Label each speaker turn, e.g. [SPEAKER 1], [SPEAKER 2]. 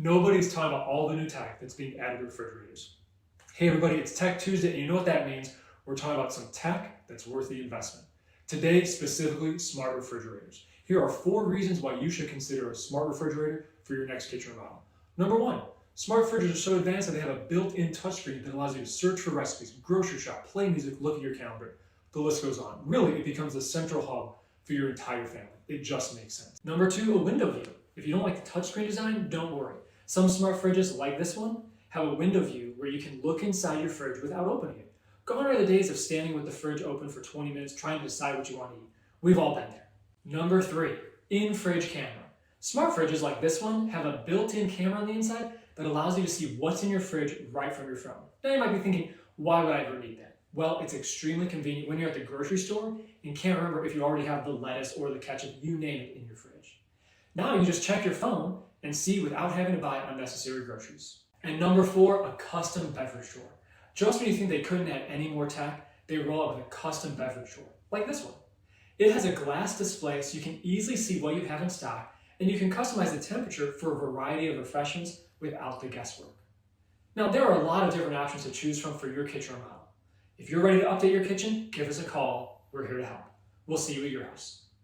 [SPEAKER 1] Nobody's talking about all the new tech that's being added to refrigerators. Hey everybody, it's Tech Tuesday, and you know what that means? We're talking about some tech that's worth the investment. Today, specifically, smart refrigerators. Here are 4 reasons why you should consider a smart refrigerator for your next kitchen remodel. Number 1, smart refrigerators are so advanced that they have a built-in touchscreen that allows you to search for recipes, grocery shop, play music, look at your calendar. The list goes on. Really, it becomes the central hub for your entire family. It just makes sense. Number 2, a window view. If you don't like the touchscreen design, don't worry. Some smart fridges, like this one, have a window view where you can look inside your fridge without opening it. Gone are the days of standing with the fridge open for 20 minutes trying to decide what you want to eat. We've all been there. Number 3, in-fridge camera. Smart fridges like this one have a built-in camera on the inside that allows you to see what's in your fridge right from your phone. Now you might be thinking, why would I ever need that? Well, it's extremely convenient when you're at the grocery store and can't remember if you already have the lettuce or the ketchup, you name it, in your fridge. Now you just check your phone and see without having to buy unnecessary groceries. And number 4, a custom beverage drawer. Just when you think they couldn't add any more tech, they roll out with a custom beverage drawer, like this one. It has a glass display so you can easily see what you have in stock, and you can customize the temperature for a variety of refreshments without the guesswork. Now, there are a lot of different options to choose from for your kitchen remodel. If you're ready to update your kitchen, give us a call. We're here to help. We'll see you at your house.